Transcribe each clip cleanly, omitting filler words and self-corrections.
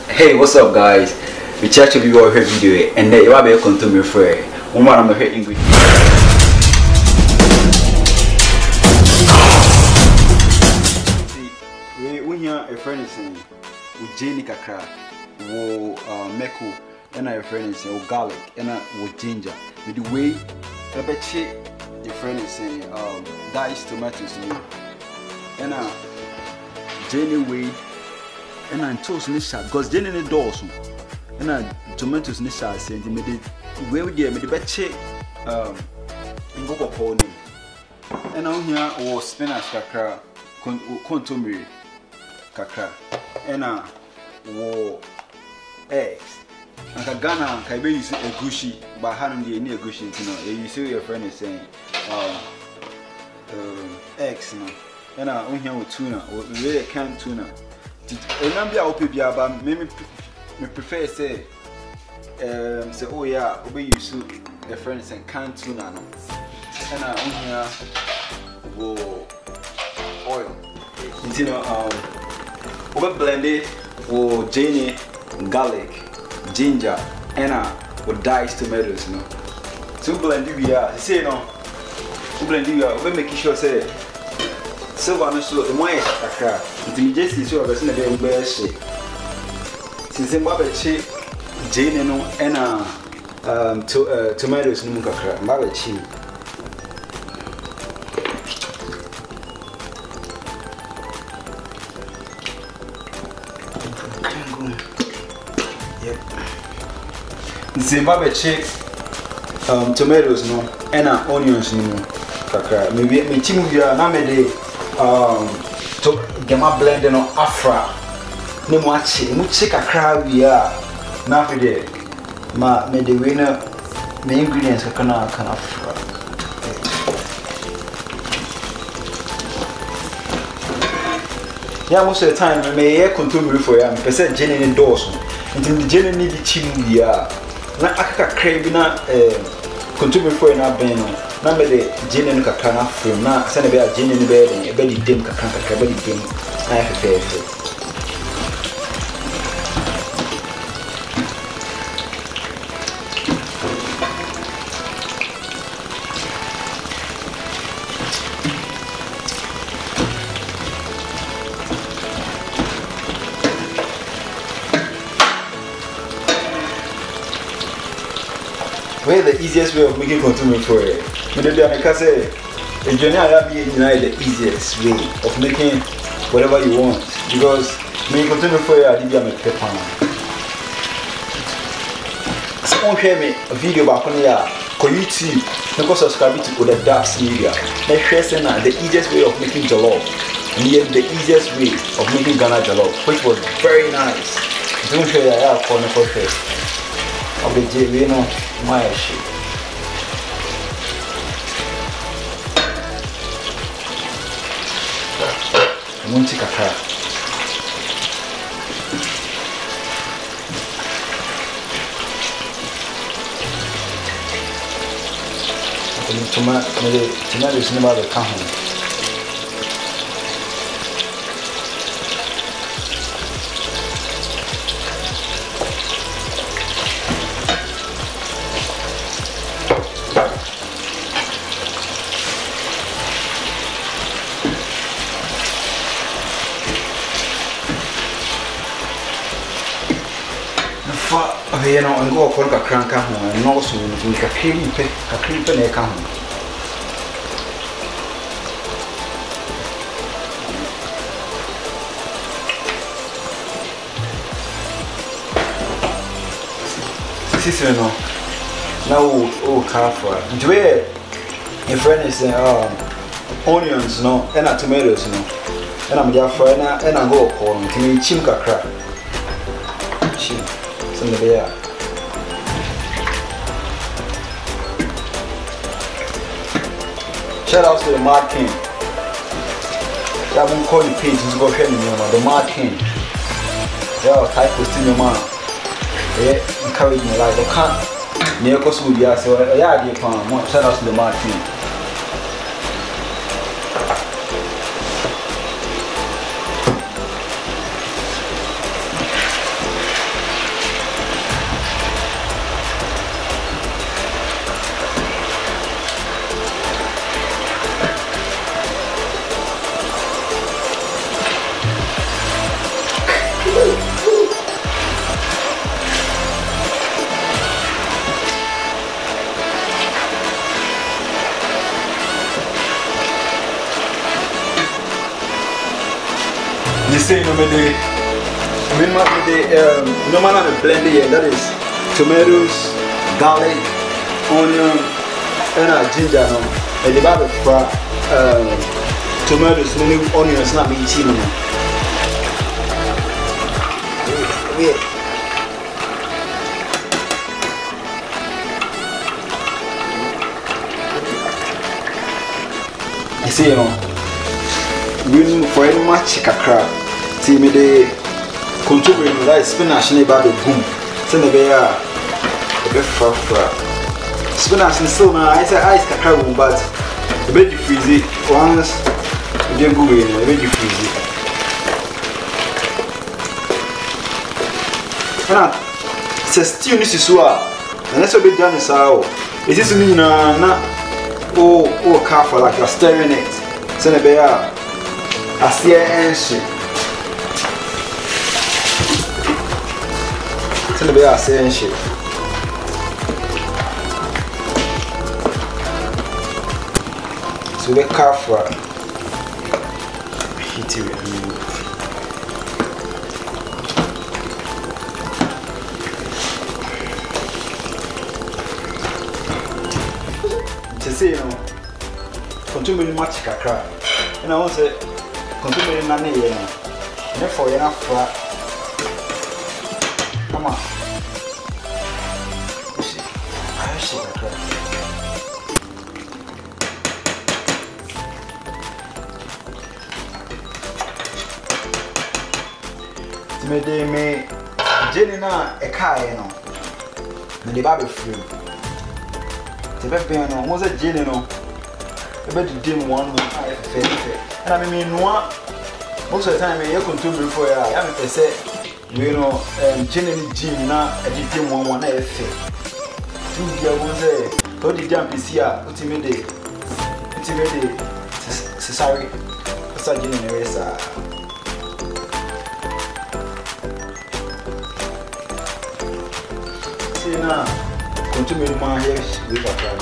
Hey, what's up guys? We chat to you all here video and then you are be Kontomire free. Woman I'm here English. We here a friend is saying with Jenny kakra wo meko and a friend is saying garlic and with ginger. With the way a beche your friend is saying diced tomatoes and Jenny way and I toast this shot because Jenny the doors and tomatoes this shot saying the made way with the beche in Gogo pony and now here was spinach kakra Kontomire kakra and wo eggs and Ghana can be use a gushi but having the near gushi you see your friend is saying eggs and I here with tuna or really canned tuna. Remember how people but me prefer say oh yeah we use your friend saying canned tuna no and I here wo oil you know we blend it with Jenny, garlic, ginger, and with diced tomatoes. No, so blend it here. You see, no, we blend it here. We make sure say silver no so the more kakra. Until just see so person dey be shake. Since we have cheese, Jenny no and tomatoes no kakra. We have cheese. Zimbabwe chips, tomatoes no, and onions no, kakra. Maybe me chimu bia na me de to gema blend no afra. Ne mo achi, mo chi kakra bia na fe de ma me de we na me ingredients kakra na kan afra. Yeah, most of the time me here Kontomire for ya, me pese Jenny in doors. Until the Jenny need the chimu bia. Na aka crave na Kontomire for na ben no na me de Jenny no kakra na frame na se na be a Jenny no be e be di dem kakra be di dem na fefe where the easiest way of making Kontomire for it. Maybe I can say the journey I have is the easiest way of making whatever you want because making Kontomire for it I did make pepper. Someone share me a video back on here on YouTube. You can subscribe to the Dark Media. Let's share the easiest way of making jollof and yet the easiest way of making Ghana jollof, which was very nice. Don't share that corner for sure. I'll be doing my shit. Munchi kakra. Tomato is never the count. You know, and go for a crank and also with a cream and a can. Sister, no, now, careful. Do your friend is onions, no, and tomatoes, no, and I'm your friend, and I go for me to me chimka crap. Chim. In the beer. Shout out to the Mad King. That won't call the page, just go ahead and the Mad King. Yeah, type posting your man. Yeah, encourage me like I can't near Cosmobia, so a yard, shout out to the Martin. They say no man blend it, that is tomatoes, garlic, onion, and ginger no. And the baby fry tomatoes, onions, not me chili. Wait. You see, we for any much kakra. See me the Kontomire that spinach ne ba be gum. Say na be ya e be fra. Spinach ne still na I say ice kakra wo but e be di freeze once e dey go we e be di freeze. Ana se stew ni siso a na so be done sa o. Is this me na o careful like you're stirring it. Say na be ya asia enshi. Say na be ya asia enshi. So be careful. Hit it. Say no Kontomire much kakra and I want say Kontomire na ne ye no ne for ye na fra come on I see kakra me de me jeni na e kai no me de ba be free. The baby no was a gin no. The baby didn't want me. I and I mean, most of the time, I Kontomire before I am a say, you know, gin and gin now. I didn't want I feel. 2 years was a how did jump is here? Ultimately, sorry, what's a gin and race? See now. Kontomire man here with a friend.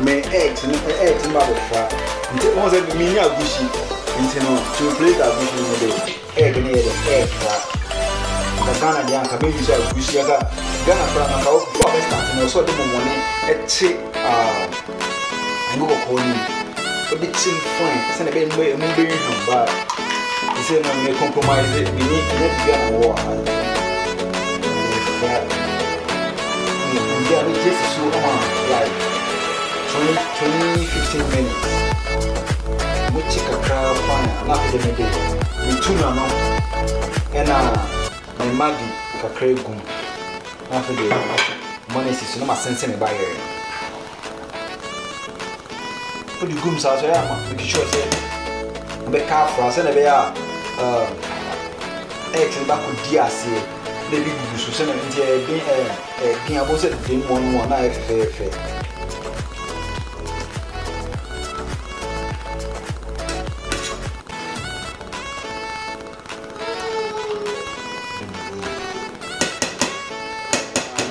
Me eggs and about the fat. Once I mean, I wish to play that wish in the egg and egg fat. The Ghana young can maybe say, wish you got Ghana from a cow for the starting or so the money at cheap. I know what calling a bit too fine. Send a bit moving him, but he said, no, may compromise it. We need to get a war. Yeah, we just so like 15 minutes. We check a crowd fine, and after the day, we tune on and my Maggie, a crave gum. After the money is no more sense in by here. Put the gums out there, make sure say, be careful, I send a bear eggs and back with DRC. They be good to send it in about it, didn't want I fair.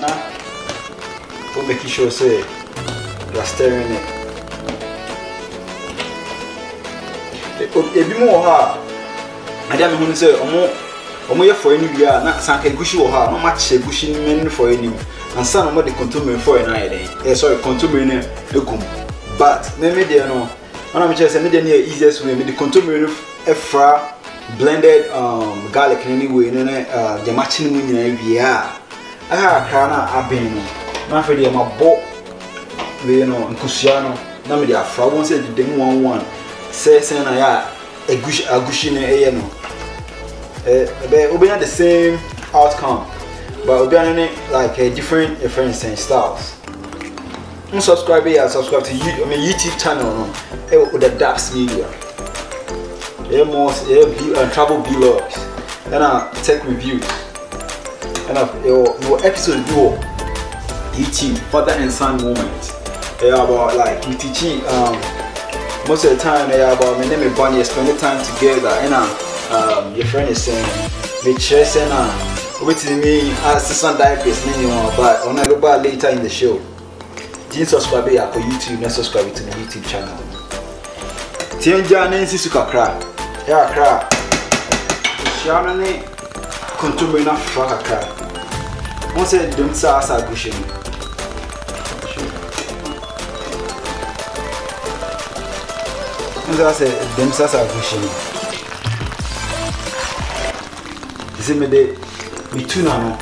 Now, we'll make sure say you are stirring it. A bit more hard. I don't want to say, Omo for any bia na sanka gushi wo ha no match gushi men for any and san omo de Kontomire for any ide sorry Kontomire ne egum but me dey no ona me say me dey na easiest way me de Kontomire efra blended garlic in any way no na the matching mu nyina bia aha kra na aben no na fe dey mabo we no nkusua no na me dey afra won say de dem 11 say na ya agushi ne eye no we have the same outcome, but we are like different styles. Subscribe here, subscribe to YouTube channel no with the Daps Media. Travel vlogs and tech reviews and your episode do YouTube father and son moment. About like we teaching most of the time about my name is Bonnie, spending time together and your friend is saying me chase and waiting me as the son diapers but on a little later in the show. Didn't subscribe here for YouTube, not subscribe to the YouTube channel. Tienja Nancy Sukakra. Yeah, cra. Shanane Kontomire na Fakakra. Once I don't say a gushing. Once I say, them sasa gushing. You see me, me too now.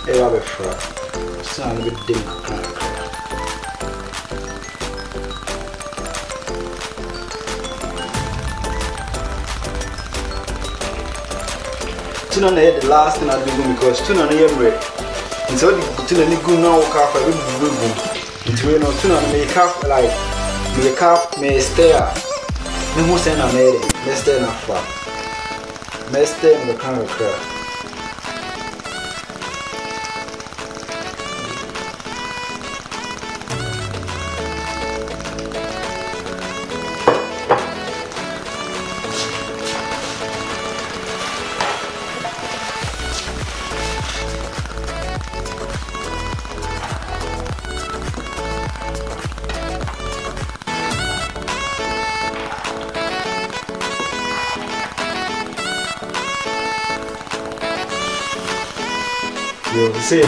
I have a friend. I'm a bit dim. Tuna na the last thing I do because tuna na yemre. And so the tuna ni go now car for we go. Into you know tuna na make calf like me calf me stay. Me who say na me stay na fa. Me stay in the camera. You say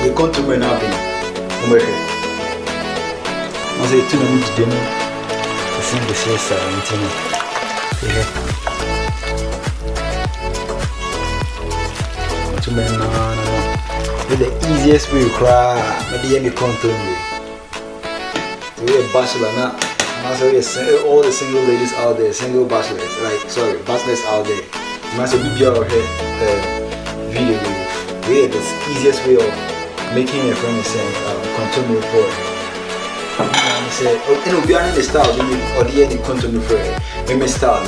you come to me now, I say to me to dinner. I sing the same song. To me no. The easiest way you cry, but the come to me. To be a bachelor now. All the single ladies out there, single bachelors, bachelors out there. You must be out here video. The easiest way of making a friend is Kontomire for it. Say, oh, you know, we are in the style, or the Kontomire for it. We may style.